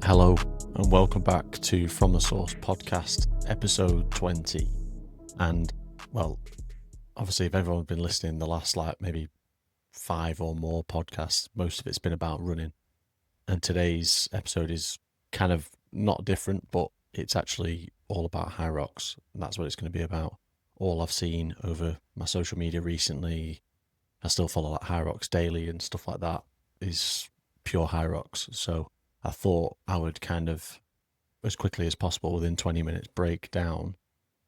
Hello and welcome back to From the Source podcast, episode 20. And, well, obviously if everyone's been listening the last maybe 5 or more podcasts, most of it's been about running. And today's episode is kind of not different, but it's actually all about HYROX. And that's what it's going to be about. All I've seen over my social media recently, I still follow like HYROX daily and stuff like that, is pure HYROX. So I thought I would kind of, as quickly as possible, within 20 minutes, break down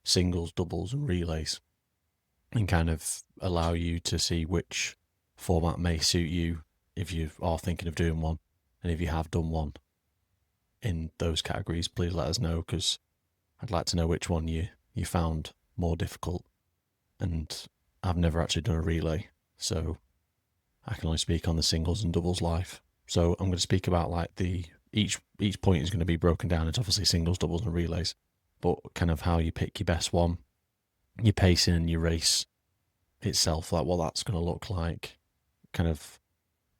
singles, doubles and relays and kind of allow you to see which format may suit you if you are thinking of doing one. And if you have done one in those categories, please let us know, because I'd like to know which one you found more difficult. And I've never actually done a relay, so I can only speak on the singles and doubles life. So I'm going to speak about like each point is going to be broken down into obviously singles, doubles and relays, but kind of how you pick your best one, your pacing and your race itself, like what that's going to look like. Kind of,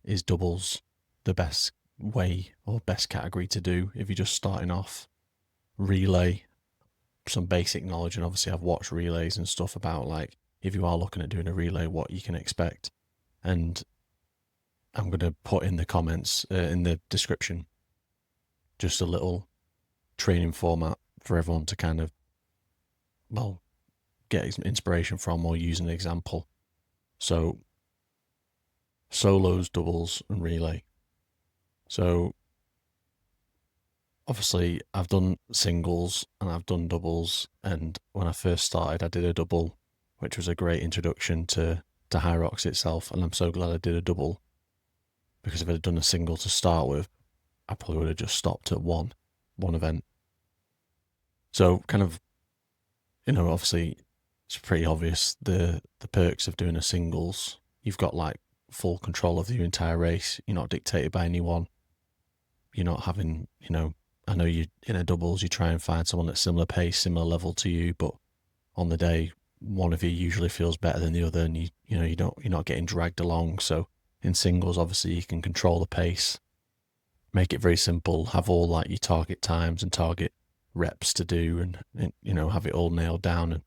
is doubles the best way or best category to do if you're just starting off? Relay, some basic knowledge, and obviously I've watched relays and stuff about like if you are looking at doing a relay, what you can expect. And I'm going to put in the comments, in the description, just a little training format for everyone to kind of, well, get inspiration from or use an example. So, solos, doubles, and relay. So, obviously, I've done singles and I've done doubles. And when I first started, I did a double, which was a great introduction to HYROX itself. And I'm so glad I did a double, because if I'd done a single to start with, I probably would have just stopped at one event. So kind of, obviously it's pretty obvious the perks of doing a singles. You've got like full control of your entire race. You're not dictated by anyone. You're not having, I know you in a doubles, you try and find someone at similar pace, similar level to you, but on the day, one of you usually feels better than the other, and you're not getting dragged along. So in singles, obviously you can control the pace, make it very simple, have all like your target times and target reps to do, and have it all nailed down. And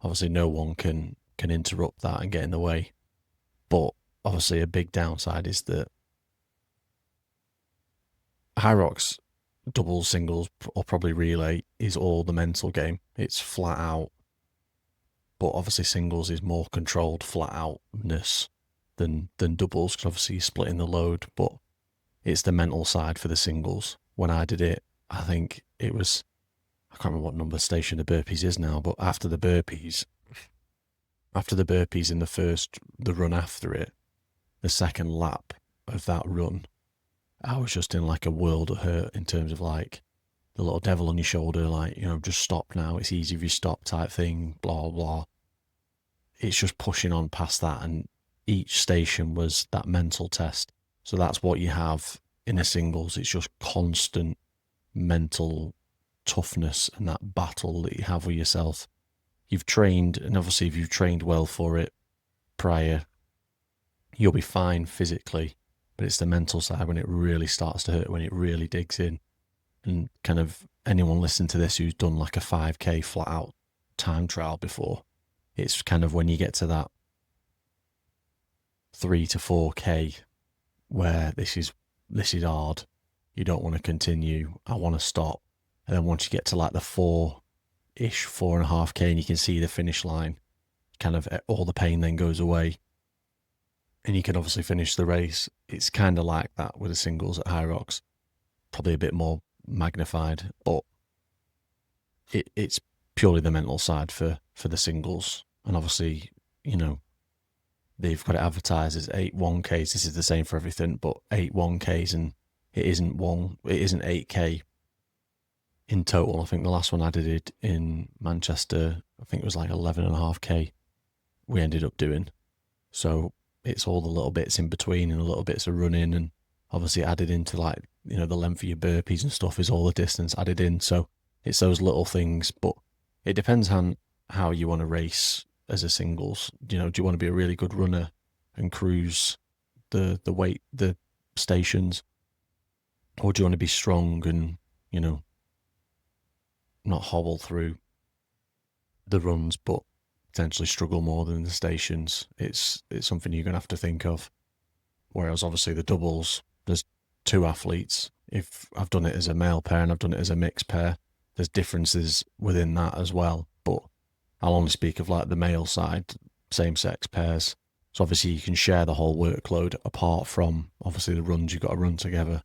obviously no one can interrupt that and get in the way. But obviously a big downside is that HYROX, doubles, singles, or probably relay is all the mental game. It's flat out. But obviously singles is more controlled flat outness than doubles, because obviously you're splitting the load. But it's the mental side for the singles. When I did it, I think it was, I can't remember what number station the burpees is now, but after the burpees in the run after it, the second lap of that run, I was just in like a world of hurt in terms of like the little devil on your shoulder, like, just stop now, it's easy if you stop type thing, blah, blah. It's just pushing on past that, and each station was that mental test. So that's what you have in a singles. It's just constant mental toughness and that battle that you have with yourself. You've trained, and obviously if you've trained well for it prior, you'll be fine physically, but it's the mental side when it really starts to hurt, when it really digs in. And kind of anyone listening to this who's done like a 5K flat out time trial before, it's kind of when you get to that 3 to 4K where this is hard, you don't want to continue, I want to stop. And then once you get to like the 4.5K and you can see the finish line, kind of all the pain then goes away and you can obviously finish the race. It's kind of like that with the singles at HYROX, probably a bit more magnified, but it's purely the mental side for the singles. And obviously, they've got it advertised as 8 1Ks. This is the same for everything, but 8 1Ks, and it isn't 8K in total. I think the last one I did it in Manchester, I think it was like 11.5K we ended up doing. So it's all the little bits in between and the little bits of running, and obviously added into like, the length of your burpees and stuff is all the distance added in. So it's those little things, but it depends on how you want to race as a singles. Do you want to be a really good runner and cruise the weight, the stations? Or do you want to be strong and, not hobble through the runs, but potentially struggle more than the stations? It's something you're going to have to think of. Whereas obviously the doubles, there's two athletes. If I've done it as a male pair and I've done it as a mixed pair, there's differences within that as well. But I'll only speak of like the male side, same sex pairs. So obviously you can share the whole workload apart from obviously the runs you've got to run together.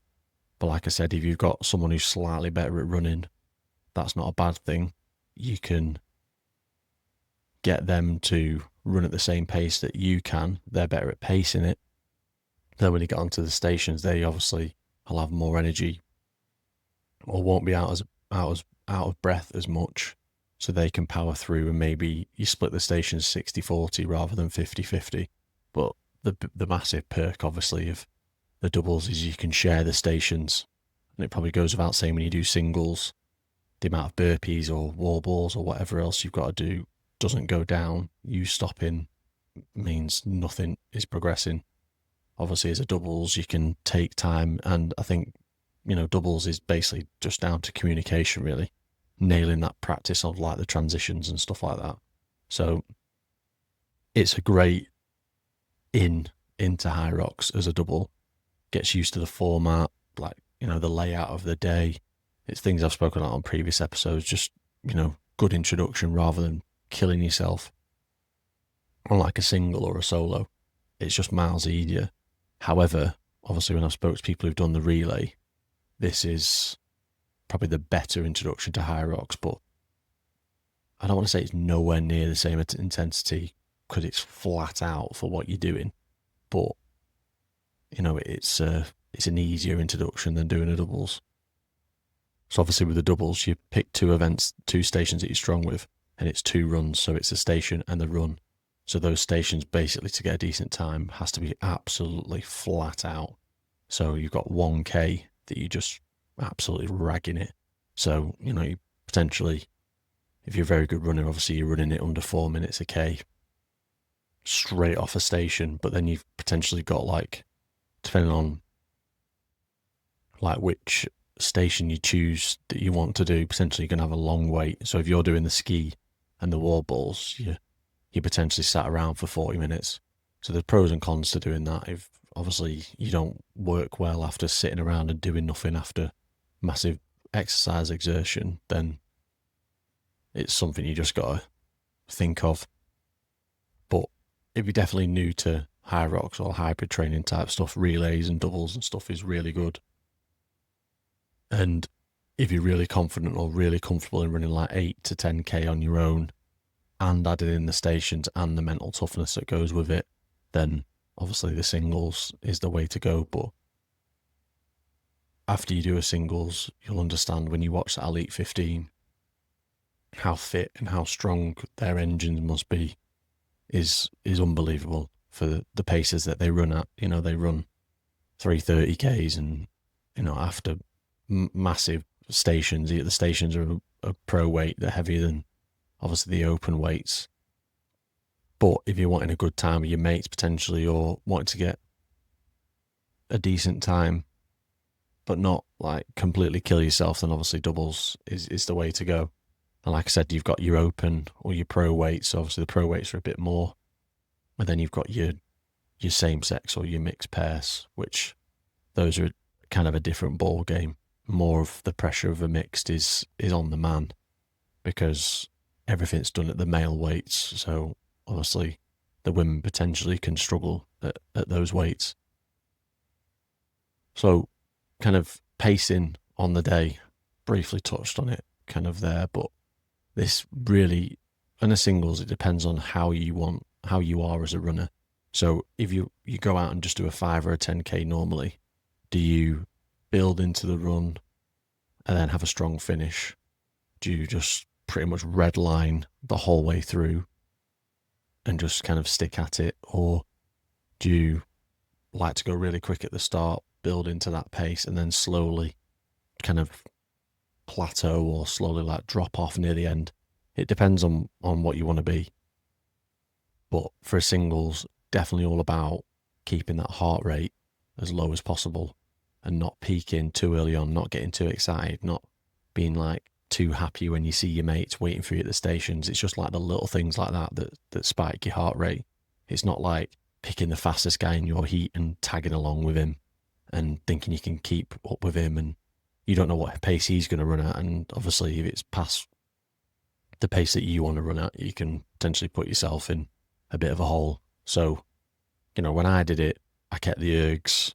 But like I said, if you've got someone who's slightly better at running, that's not a bad thing. You can get them to run at the same pace that you can. They're better at pacing it. Then when you get onto the stations, they obviously will have more energy or won't be out of breath as much, so they can power through, and maybe you split the stations 60-40 rather than 50-50. But the massive perk, obviously, of the doubles is you can share the stations, and it probably goes without saying when you do singles, the amount of burpees or wall balls or whatever else you've got to do doesn't go down. You stopping means nothing is progressing. Obviously, as a doubles, you can take time, and I think, doubles is basically just down to communication, really, nailing that practice of like the transitions and stuff like that. So it's a great into HYROX as a double. Gets used to the format, like, the layout of the day. It's things I've spoken about on previous episodes, just, good introduction rather than killing yourself. Unlike a single or a solo, it's just miles easier. However, obviously when I've spoken to people who've done the relay, this is probably the better introduction to HYROX, but I don't want to say it's nowhere near the same intensity because it's flat out for what you're doing, but it's an easier introduction than doing a doubles. So obviously with the doubles, you pick two stations that you're strong with, and it's 2 runs, so it's a station and the run. So those stations, basically, to get a decent time, has to be absolutely flat out. So you've got 1K that you're just absolutely ragging it. So, you potentially, if you're a very good runner, obviously you're running it under 4 minutes a K straight off a station. But then you've potentially got, like, depending on like which station you choose that you want to do, potentially you're going to have a long wait. So if you're doing the ski and the wall balls, you potentially sat around for 40 minutes. So there's pros and cons to doing that. If obviously you don't work well after sitting around and doing nothing after massive exercise exertion, then it's something you just got to think of. But if you're definitely new to HYROX or hybrid training type stuff, relays and doubles and stuff is really good. And if you're really confident or really comfortable in running like 8 to 10K on your own, and adding in the stations and the mental toughness that goes with it, then obviously the singles is the way to go. But after you do a singles, you'll understand when you watch that Elite 15, how fit and how strong their engines must be is unbelievable for the paces that they run at. They run 330Ks and, after massive stations, the stations are a pro weight, they're heavier than obviously the open weights. But if you're wanting a good time with your mates potentially, or wanting to get a decent time but not like completely kill yourself, then obviously doubles is the way to go. And like I said, you've got your open or your pro weights. So obviously the pro weights are a bit more, and then you've got your same sex or your mixed pairs, which those are kind of a different ball game. More of the pressure of a mixed is on the man, because everything's done at the male weights. So obviously the women potentially can struggle at those weights. So kind of pacing on the day, briefly touched on it kind of there, but this really, in a singles, it depends on how you are as a runner. So if you go out and just do a 5 or a 10K normally, do you build into the run and then have a strong finish? Do you just pretty much red line the whole way through and just kind of stick at it? Or do you like to go really quick at the start, build into that pace, and then slowly kind of plateau or slowly like drop off near the end? It depends on what you want to be. But for a singles, definitely all about keeping that heart rate as low as possible and not peaking too early on, not getting too excited, not being like too happy when you see your mates waiting for you at the stations. It's just like the little things like that spike your heart rate. It's not like picking the fastest guy in your heat and tagging along with him and thinking you can keep up with him, and you don't know what pace he's going to run at. And obviously, if it's past the pace that you want to run at, you can potentially put yourself in a bit of a hole. So, when I did it, I kept the ergs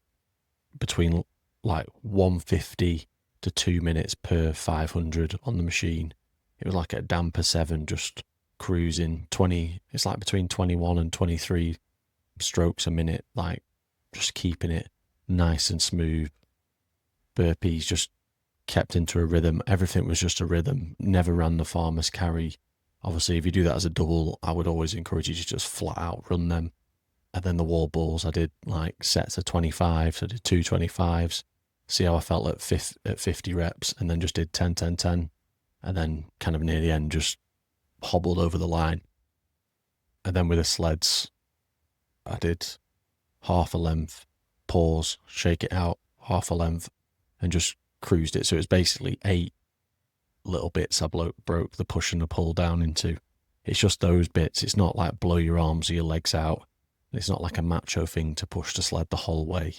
between like 150 to 2 minutes per 500 on the machine. It was like a damper 7, just cruising 20. It's like between 21 and 23 strokes a minute, like just keeping it nice and smooth. Burpees just kept into a rhythm. Everything was just a rhythm. Never ran the farmer's carry. Obviously, if you do that as a double, I would always encourage you to just flat out run them. And then the wall balls, I did like sets of 25, so I did 225s, see how I felt at 50 reps, and then just did 10, 10, 10. And then kind of near the end, just hobbled over the line. And then with the sleds, I did half a length, pause, shake it out, half a length, and just cruised it. So it was basically 8 little bits I broke the push and the pull down into. It's just those bits. It's not like blow your arms or your legs out. It's not like a macho thing to push the sled the whole way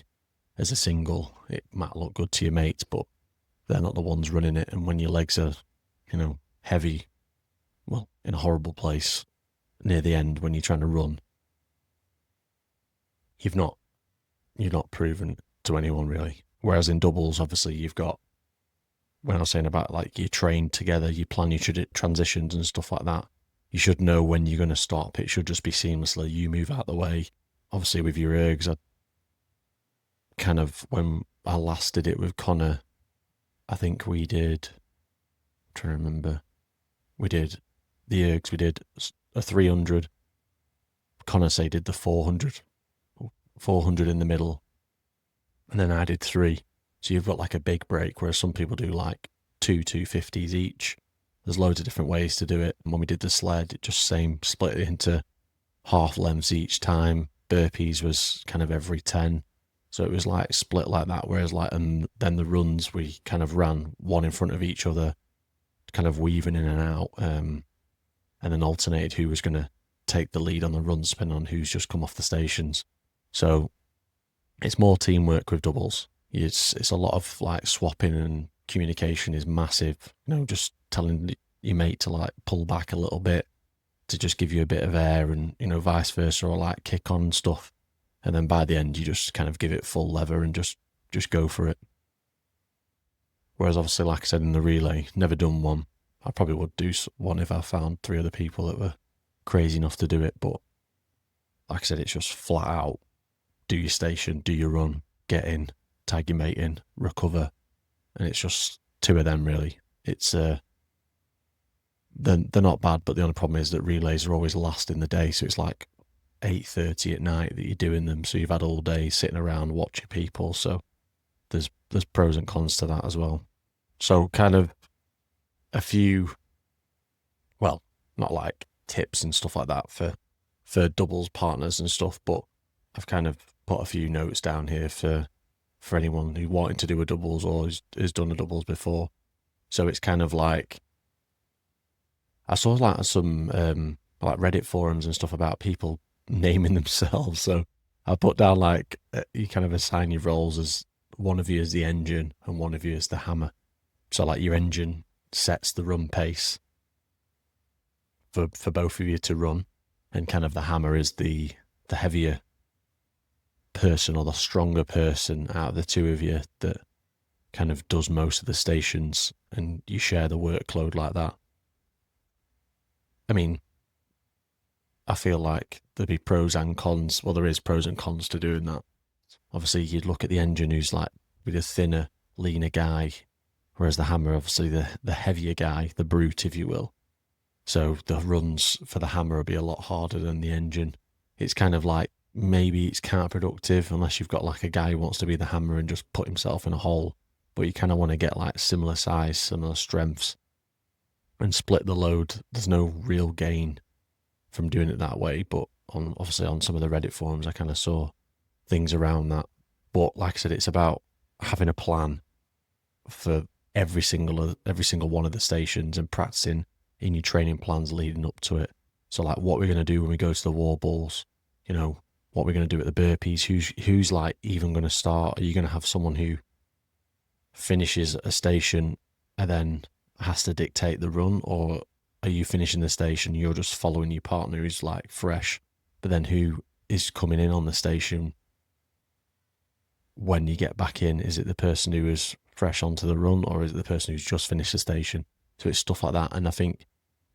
as a single. It might look good to your mates, but they're not the ones running it. And when your legs are, heavy, well, in a horrible place near the end when you're trying to run, you're not proven to anyone really. Whereas in doubles, obviously, you've got, when I was saying about like you train together, you plan your transitions and stuff like that, you should know when you're going to stop. It should just be seamlessly. You move out the way. Obviously, with your ergs, when I last did it with Connor, I think we did, I'm trying to remember, we did the ergs, we did a 300. Connor did the 400 in the middle. And then I did 3. So you've got like a big break, whereas some people do like 250s each. There's loads of different ways to do it. And when we did the sled, it just split it into half lengths each time. Burpees was kind of every 10. So it was like split like that. Whereas and then the runs, we kind of ran one in front of each other, kind of weaving in and out. And then alternated who was going to take the lead on the runs, depending on who's just come off the stations. So it's more teamwork with doubles. It's a lot of like swapping, and communication is massive. Just telling your mate to like pull back a little bit to just give you a bit of air, and vice versa, or like kick on stuff. And then by the end, you just kind of give it full lever and just go for it. Whereas obviously, like I said in the relay, never done one. I probably would do one if I found 3 other people that were crazy enough to do it. But like I said, it's just flat out. Do your station, do your run, get in, tag your mate in, recover. And it's just 2 of them really. It's they're not bad, but the only problem is that relays are always last in the day. So it's like 8:30 at night that you're doing them. So you've had all day sitting around watching people. So there's pros and cons to that as well. So kind of a few, well, not like tips and stuff like that for doubles partners and stuff, but I've kind of put a few notes down here for anyone who wanted to do a doubles or has done a doubles before. So it's kind of like, I saw like some like Reddit forums and stuff about people naming themselves. So I put down like, you kind of assign your roles as one of you is the engine and one of you is the hammer. So like your engine sets the run pace for both of you to run, and kind of the hammer is the heavier person or the stronger person out of the 2 of you that kind of does most of the stations, and you share the workload like that. I mean, I feel like there'd be pros and cons. Well, there is pros and cons to doing that. Obviously, you'd look at the engine who's like with a thinner, leaner guy, whereas the hammer, obviously the heavier guy, the brute, if you will. So the runs for the hammer will be a lot harder than the engine. It's kind of like, maybe it's counterproductive unless you've got like a guy who wants to be the hammer and just put himself in a hole, but you kind of want to get like similar size, similar strengths and split the load. There's no real gain from doing it that way, but obviously on some of the Reddit forums I kind of saw things around that. But like I said, it's about having a plan for every single one of the stations and practicing in your training plans leading up to it. So like what we're going to do when we go to the wall balls, you know, what we're going to do at the burpees, who's like even going to start. Are you going to have someone who finishes a station and then has to dictate the run, or are you finishing the station, you're just following your partner who's like fresh, but then who is coming in on the station when you get back in? Is it the person who is fresh onto the run, or is it the person who's just finished the station? So it's stuff like that. And I think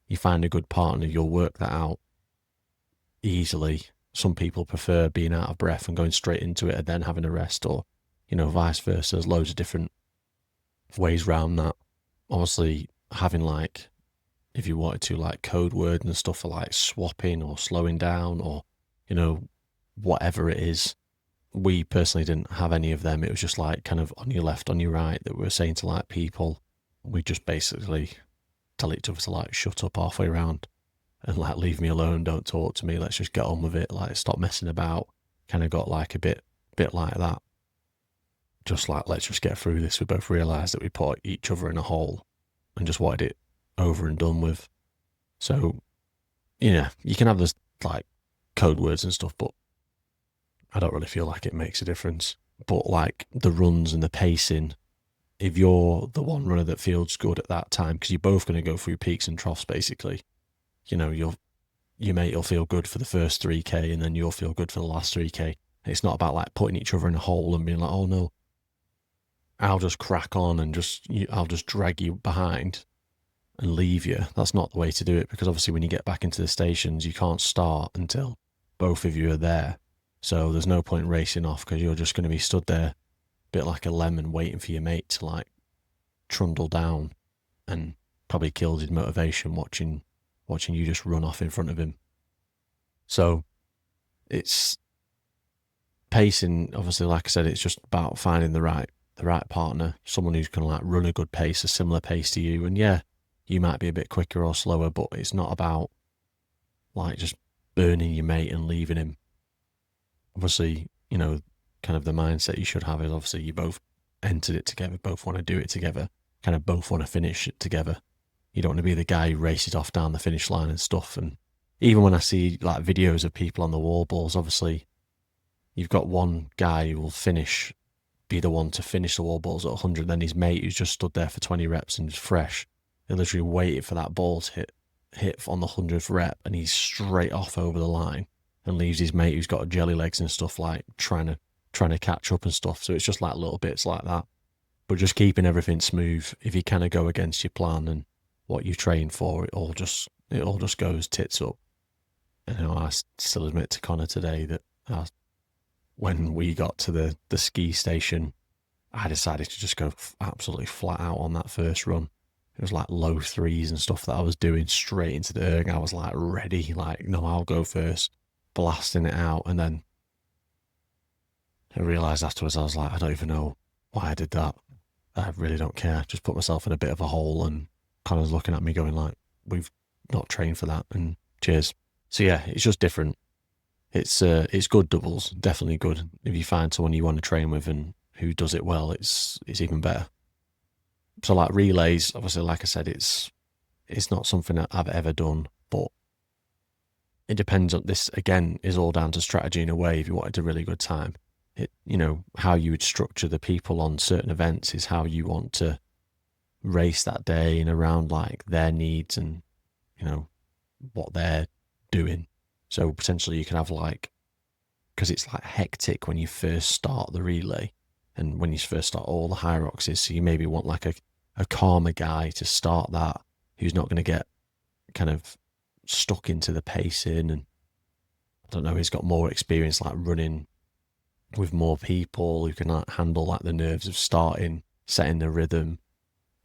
you find a good partner, you'll work that out easily. Some people prefer being out of breath and going straight into it and then having a rest, or, you know, vice versa. There's loads of different ways around that. Obviously, having like, if you wanted to, like code words and stuff for like swapping or slowing down, or, you know, whatever it is. We personally didn't have any of them. It was just like kind of on your left, on your right, that we were saying to like people. We just basically tell each other to like shut up halfway around and like leave me alone, don't talk to me, let's just get on with it, like stop messing about. Kind of got like a bit like that. Just like, let's just get through this. We both realised that we put each other in a hole and just wanted it over and done with. So, yeah, you can have this like code words and stuff, but I don't really feel like it makes a difference. But like the runs and the pacing, if you're the one runner that feels good at that time, because you're both going to go through peaks and troughs basically, you know, your mate will feel good for the first 3K and then you'll feel good for the last 3K. It's not about like putting each other in a hole and being like, oh no, I'll just crack on and I'll just drag you behind and leave you. That's not the way to do it, because obviously when you get back into the stations, you can't start until both of you are there. So there's no point racing off, because you're just going to be stood there a bit like a lemon waiting for your mate to like trundle down, and probably killed his motivation watching you just run off in front of him. So it's pacing, obviously, like I said, it's just about finding the right partner, someone who's going to like run a good pace, a similar pace to you. And yeah, you might be a bit quicker or slower, but it's not about like just burning your mate and leaving him. Obviously, you know, kind of the mindset you should have is obviously you both entered it together, both want to do it together, kind of both want to finish it together. You don't want to be the guy who races off down the finish line and stuff. And even when I see like videos of people on the wall balls, obviously you've got one guy who will be the one to finish the wall balls at 100, then his mate who's just stood there for 20 reps and is fresh, they literally waited for that ball to hit on the 100th rep, and he's straight off over the line and leaves his mate who's got jelly legs and stuff like trying to catch up and stuff. So it's just like little bits like that, but just keeping everything smooth. If you kind of go against your plan and what you train for, it all just goes tits up. And, you know, I still admit to Connor today that when we got to the ski station, I decided to just go absolutely flat out on that first run. It was like low threes and stuff that I was doing straight into the erg. I was like ready, like, no, I'll go first, blasting it out. And then I realised afterwards, I was like, I don't even know why I did that. I really don't care. Just put myself in a bit of a hole, and Connor's looking at me going like, we've not trained for that, and cheers. So yeah, it's just different. It's good doubles, definitely good. If you find someone you want to train with and who does it well, it's even better. So like relays, obviously, like I said, it's not something that I've ever done, but it depends on this. Again, is all down to strategy in a way. If you wanted a really good time, you know, how you would structure the people on certain events is how you want to race that day and around like their needs and, you know, what they're doing. So potentially you can have like, because it's like hectic when you first start the relay and when you first start all the HYROXs, so you maybe want like a calmer guy to start that, who's not going to get kind of stuck into the pacing, and I don't know, he's got more experience like running with more people, who can like handle like the nerves of starting, setting the rhythm,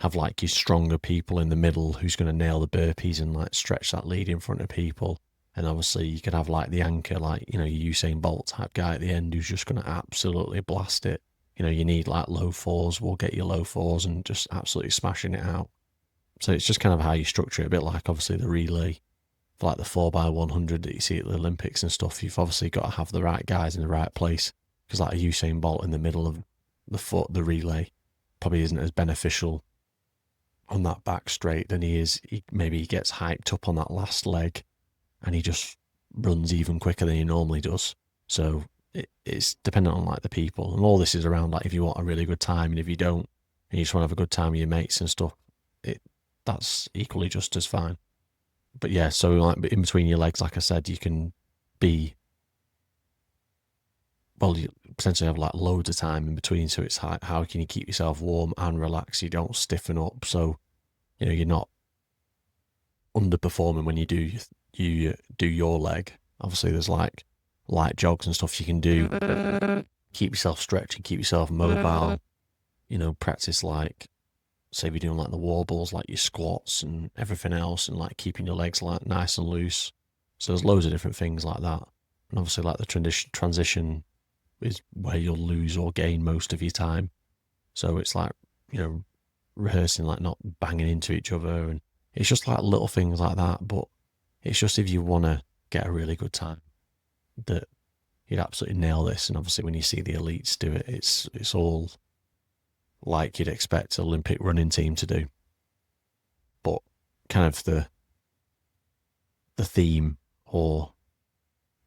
have like your stronger people in the middle who's going to nail the burpees and like stretch that lead in front of people. And obviously you could have like the anchor, like, you know, your Usain Bolt type guy at the end who's just going to absolutely blast it. You know, you need like low fours, we'll get you low fours and just absolutely smashing it out. So it's just kind of how you structure it, a bit like obviously the relay, for like the 4x100 that you see at the Olympics and stuff. You've obviously got to have the right guys in the right place, because like a Usain Bolt in the middle of the relay, probably isn't as beneficial on that back straight than maybe he gets hyped up on that last leg and he just runs even quicker than he normally does. So it's dependent on like the people, and all this is around like if you want a really good time, and if you don't and you just want to have a good time with your mates and stuff, that's equally just as fine. But yeah, so like in between your legs, like I said, you can be, well, you potentially have like loads of time in between. So it's how can you keep yourself warm and relaxed? You don't stiffen up, so you're not underperforming when you do your leg. Obviously, there's like light jogs and stuff you can do. Keep yourself stretching, keep yourself mobile. Practice like, say if you're doing like the warbles, like your squats and everything else, and like keeping your legs like nice and loose. So there's loads of different things like that. And obviously like the transition is where you'll lose or gain most of your time. So it's like, rehearsing, like not banging into each other. And it's just like little things like that. But it's just if you want to get a really good time that you'd absolutely nail this. And obviously when you see the elites do it, it's all like you'd expect an Olympic running team to do. But kind of the theme or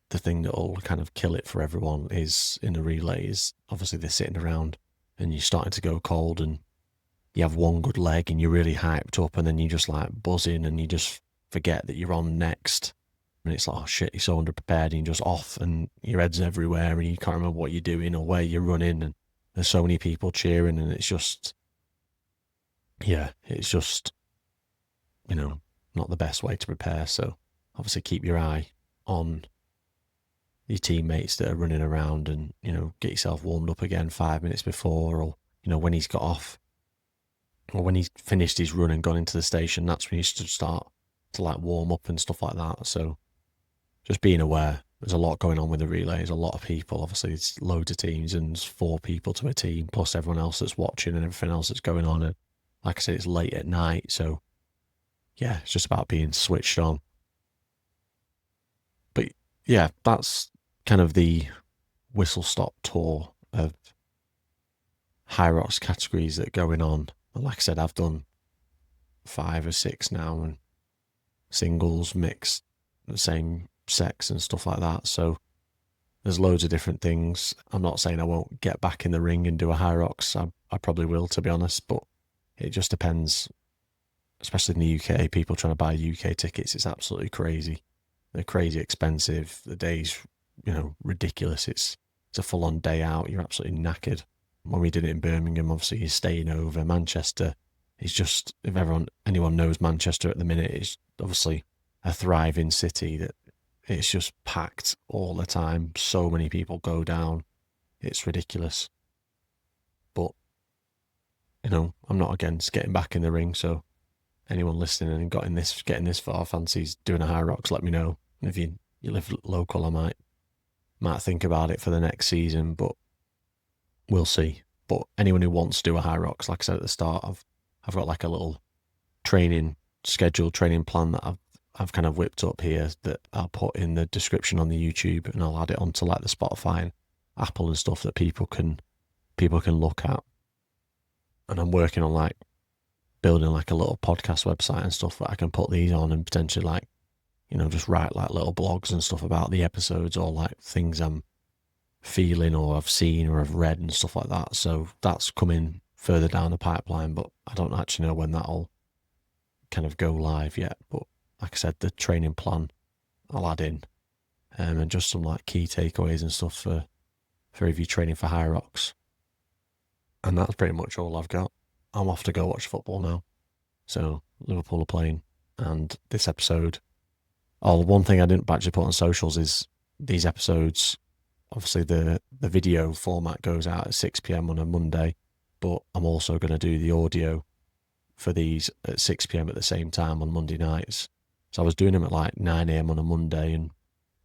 the thing that will kind of kill it for everyone is in the relay is obviously they're sitting around and you're starting to go cold and you have one good leg and you're really hyped up, and then you just like buzzing and you just forget that you're on next. And it's like, oh shit, you're so underprepared and you're just off and your head's everywhere and you can't remember what you're doing or where you're running, and there's so many people cheering, and it's just, not the best way to prepare. So obviously keep your eye on your teammates that are running around and, get yourself warmed up again 5 minutes before, or, when he's got off or when he's finished his run and gone into the station, that's when you should start to like warm up and stuff like that. So just being aware, there's a lot going on with the relay. There's a lot of people. Obviously, it's loads of teams and there's 4 people to a team, plus everyone else that's watching and everything else that's going on. And like I said, it's late at night. So yeah, it's just about being switched on. But yeah, that's kind of the whistle-stop tour of HYROX categories that are going on. And like I said, I've done 5 or 6 now, and singles, mixed, the same sex and stuff like that. So there's loads of different things. I'm not saying I won't get back in the ring and do a HYROX. I probably will, to be honest, but it just depends. Especially in the UK, people trying to buy UK tickets, it's absolutely crazy. They're crazy expensive. The day's, ridiculous. It's a full-on day out. You're absolutely knackered. When we did it in Birmingham, obviously you're staying over. Manchester is just, if anyone knows Manchester at the minute, it's obviously a thriving city that it's just packed all the time. So many people go down. It's ridiculous. But, I'm not against getting back in the ring. So anyone listening and getting this far, fancies doing a HYROX, let me know. And if you live local, I might think about it for the next season, but we'll see. But anyone who wants to do a HYROX, like I said at the start, I've got like a little training plan that I've kind of whipped up here that I'll put in the description on the YouTube, and I'll add it onto like the Spotify and Apple and stuff that people can look at. And I'm working on like building like a little podcast website and stuff that I can put these on, and potentially like, just write like little blogs and stuff about the episodes, or like things I'm feeling or I've seen or I've read and stuff like that. So that's coming further down the pipeline, but I don't actually know when that'll kind of go live yet. But like I said, the training plan I'll add in, and just some like key takeaways and stuff for if you're training for HYROX. And that's pretty much all I've got. I'm off to go watch football now. So Liverpool are playing, and this episode, one thing I didn't actually put on socials is these episodes, obviously the video format goes out at 6 p.m. on a Monday, but I'm also going to do the audio for these at 6 p.m. at the same time on Monday nights. So I was doing them at like 9 a.m. on a Monday, and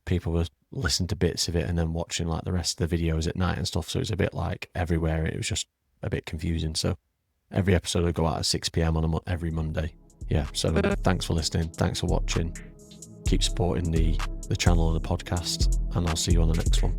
people were listening to bits of it and then watching like the rest of the videos at night and stuff. So it was a bit like everywhere. It was just a bit confusing. So every episode will go out at 6 p.m. on every Monday. Yeah, so thanks for listening. Thanks for watching. Keep supporting the channel and the podcast, and I'll see you on the next one.